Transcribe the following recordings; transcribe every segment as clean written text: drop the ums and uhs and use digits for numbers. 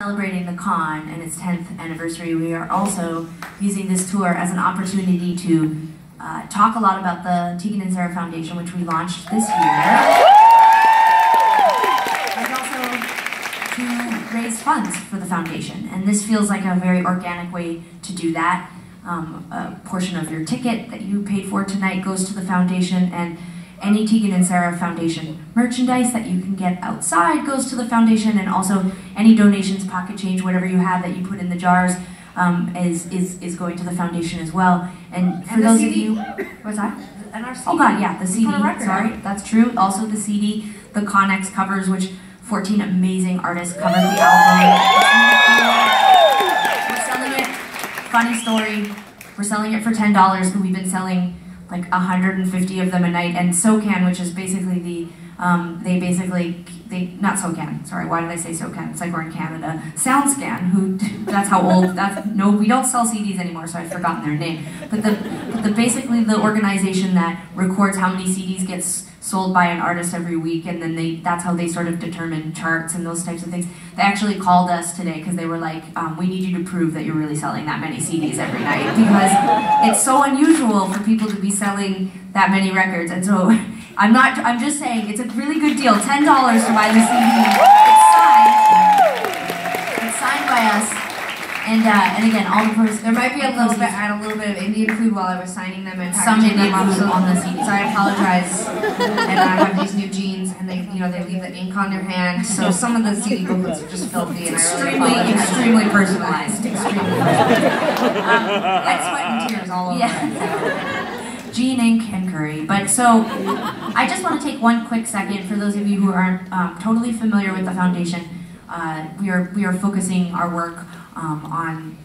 Celebrating the con and its 10th anniversary, we are also using this tour as an opportunity to talk a lot about the Tegan and Sara Foundation, which we launched this year, and also to raise funds for the foundation. And this feels like a very organic way to do that. A portion of your ticket that you paid for tonight goes to the foundation, and any Tegan and Sara Foundation merchandise that you can get outside goes to the foundation, and also any donations, pocket change, whatever you have that you put in the jars is going to the foundation as well. And for those of you, what's that? And our CD. Oh god, yeah, the CD. Sorry, that's true. Also the CD, the ConX covers, which 14 amazing artists covered the album. We're selling it. Funny story. We're selling it for $10, and we've been selling like 150 of them a night. And SoCan, which is basically the, not SoCan, sorry, why did I say SoCan? It's like we're in Canada. SoundScan, that's how old, no, we don't sell CDs anymore, so I've forgotten their name. But basically the organization that records how many CDs gets sold by an artist every week, and then that's how they sort of determine charts and those types of things. They actually called us today because they were like, we need you to prove that you're really selling that many CDs every night, because it's so unusual for people to be selling that many records. And so I'm just saying, it's a really good deal, $10 to buy the CD. It's signed by us. And again, all the proceeds. There might be a little bit of Indian food while I was signing them and some packaging Indian them food on the CD. So I apologize. And I have these new jeans, and they leave the ink on their hand. So some of the CD booklets are just filthy, and extremely personalized. Extremely personalized. Like sweat and tears all over. Yeah. Gene, ink, and curry. But so, I just want to take one quick second for those of you who aren't totally familiar with the foundation. We are focusing our work on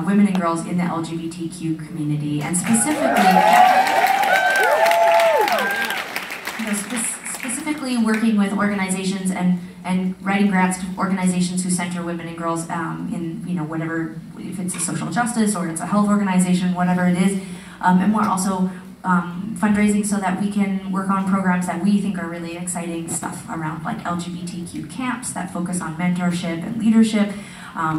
women and girls in the LGBTQ community, and specifically working with organizations and writing grants to organizations who center women and girls in whatever, if it's a social justice or it's a health organization, whatever it is, and we're also fundraising so that we can work on programs that we think are really exciting stuff around, like LGBTQ camps that focus on mentorship and leadership.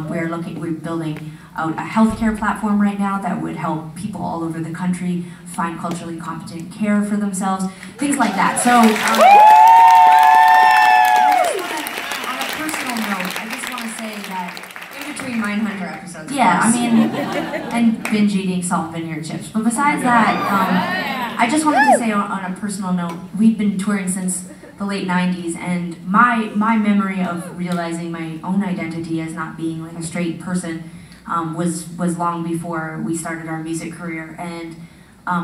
We're building out a healthcare platform right now that would help people all over the country find culturally competent care for themselves, things like that. So, on a personal note, I just want to say that in between Mindhunter episodes. Yeah, I mean, and binge eating salt and vinegar chips. But besides that, I just wanted to say on a personal note, we've been touring since the late 90s, and my memory of realizing my own identity as not being like a straight person was long before we started our music career. And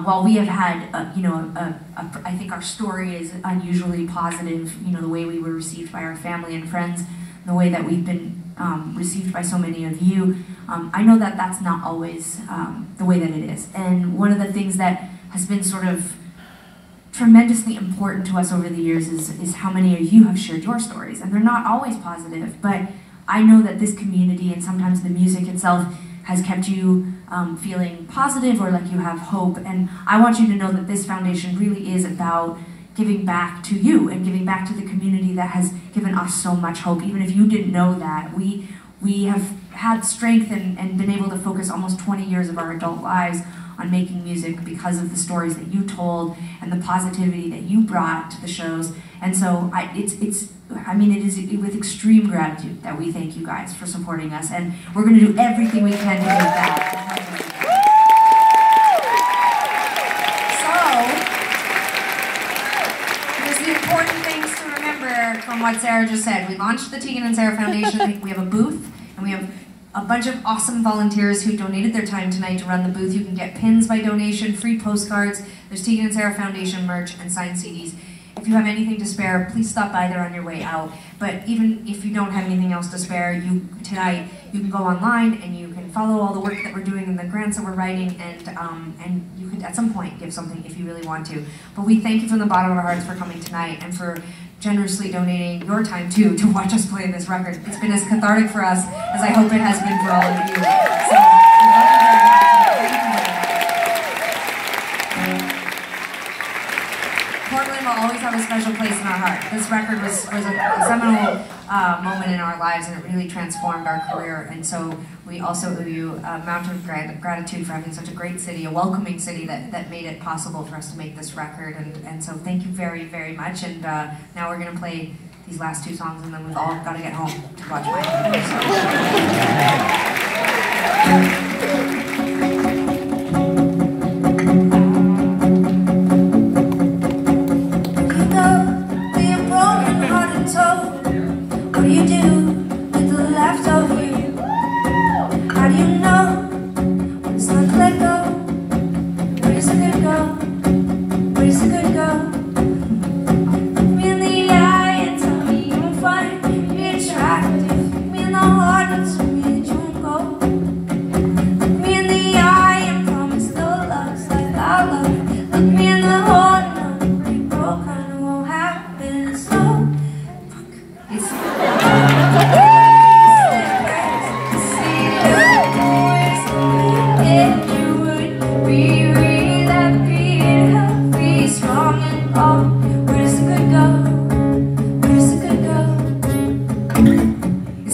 while we have had, I think our story is unusually positive, the way we were received by our family and friends, the way that we've been received by so many of you, I know that that's not always the way that it is. And one of the things that has been sort of tremendously important to us over the years is how many of you have shared your stories. And they're not always positive, but I know that this community and sometimes the music itself has kept you feeling positive or like you have hope. And I want you to know that this foundation really is about giving back to you and giving back to the community that has given us so much hope. Even if you didn't know that, we have had strength and been able to focus almost 20 years of our adult lives on making music because of the stories that you told and the positivity that you brought to the shows. And so it is with extreme gratitude that we thank you guys for supporting us, and we're going to do everything we can to give back. So, there's the important things to remember from what Sara just said. We launched the Tegan and Sara Foundation. We have a booth, and we have a bunch of awesome volunteers who donated their time tonight to run the booth. You can get pins by donation, free postcards. There's Tegan and Sara Foundation merch and signed CDs. If you have anything to spare, please stop by there on your way out. But even if you don't have anything else to spare, tonight you can go online and you can follow all the work that we're doing and the grants that we're writing, and you could at some point give something if you really want to. But we thank you from the bottom of our hearts for coming tonight and for generously donating your time too to watch us play this record. It's been as cathartic for us as I hope it has been for all of you. So, we love you very much. Thank you. Portland will always have a special place in our heart. This record was a seminal moment in our lives, and it really transformed our career. And so we also owe you a amount of gratitude for having such a great city, a welcoming city that made it possible for us to make this record. And so thank you very, very much. And now we're going to play these last two songs, and then we've all got to get home to watch my What do you do with the leftover you? How do you know when it's time to let go? Where does the good go? Where does the good go? Look me in the eye and tell me you won't find me attractive. Look me in the heart and tell me that you won't go. Look me in the eye and promise the love's like I love. Look me in the heart and I'm pretty broke. I know what happens. So it's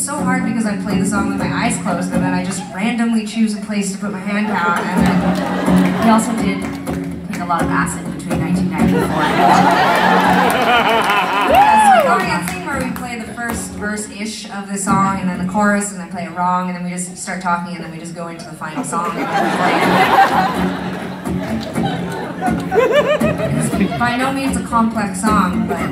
so hard because I play the song with my eyes closed, and then I just randomly choose a place to put my hand down, and then we also did take a lot of acid between 1994 and thing where we play the first verse-ish of the song, and then the chorus, and I play it wrong, and then we just start talking, and then we just go into the final song. It's by no means a complex song, but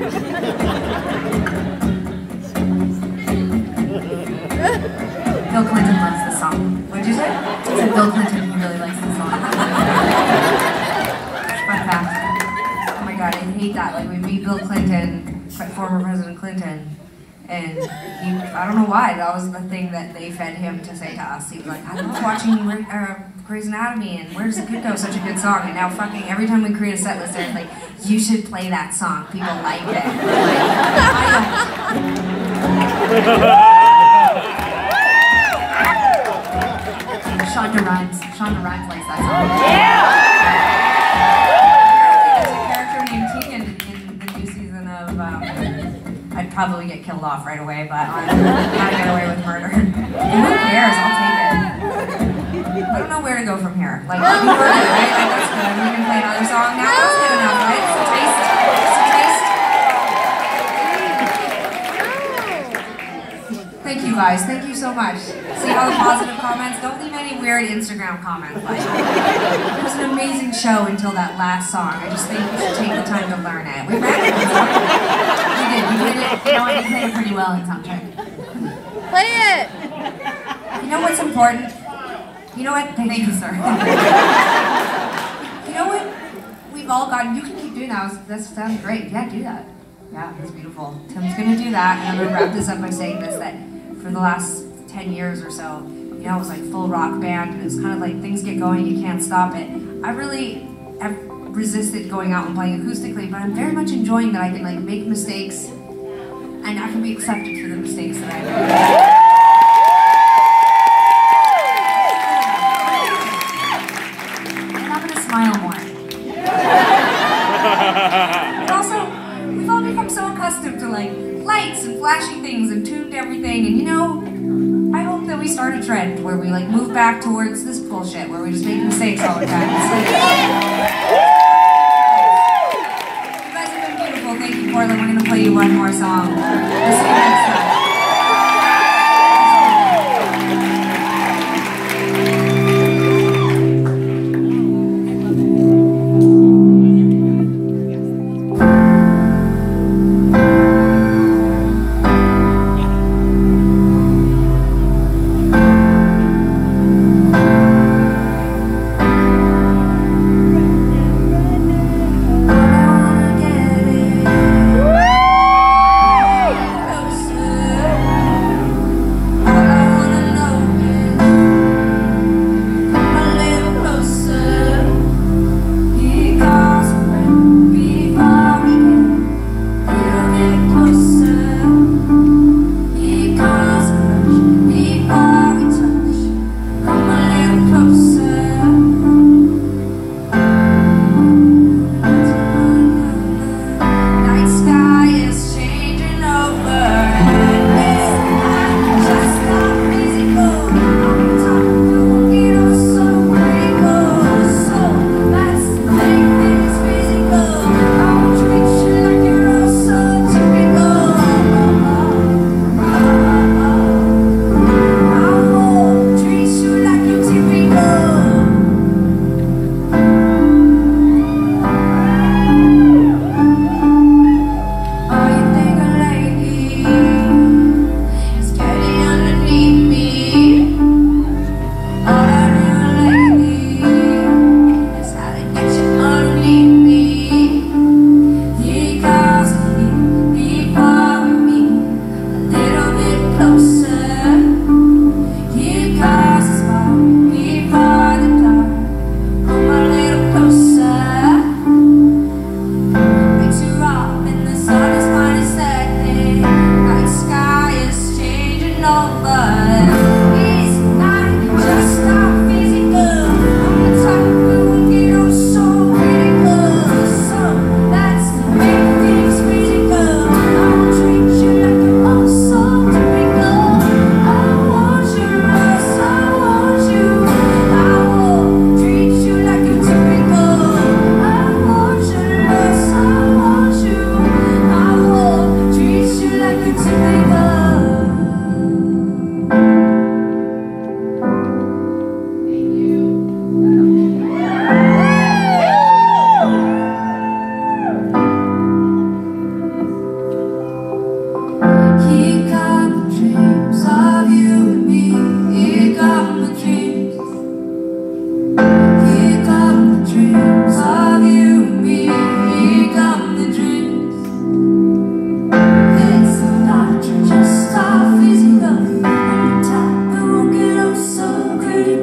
Bill Clinton loves this song. what'd you say? I said Bill Clinton, he really likes this song. Fun fact. Oh my god, I hate that. Like, we meet Bill Clinton, former President Clinton, and I don't know why, that was the thing that they fed him to say to us. He was like, I love watching Grey's Anatomy, and Where Does It Good Go, such a good song. And now fucking every time we create a set list, they're like, you should play that song, people like it. Shonda Rhimes likes that song. Yeah! There's a character named Tegan in the new season of, I'd probably get killed off right away, but on How to Get Away with Murder. And who cares? I'll take it. I don't know where to go from here. Like, we heard it, right? Like, that's good. We can play another song now. That's good enough, right? It's a taste. It's a taste. Thank you guys. Thank you so much. See all the positive comments? Don't leave any weird Instagram comments. Like, it was an amazing show until that last song. I just think we should take the time to learn it. We read it. We did. You played it. You know what? You played it pretty well in soundtrack. Play it! You know what's important? You know what? Thank you, sir. You know what? We've all gotten. You can keep doing that. That sounds great. Yeah, do that. Yeah, that's beautiful. Tim's gonna do that, and I'm gonna wrap this up by saying this: that for the last 10 years or so, you know, it was like full rock band, and it's kind of like things get going, you can't stop it. I really have resisted going out and playing acoustically, but I'm very much enjoying that I can like make mistakes, and I can be accepted for the mistakes that I make. And I'm gonna smile more. And also, we've all become so accustomed to like lights and flashy things and tuned everything, and you know, I hope that we start a trend where we like move back towards this bullshit where we just make mistakes all the time. It's like, you guys have been beautiful. Thank you, Portland. We're gonna play you one more song. We'll see you next time. Closer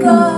go.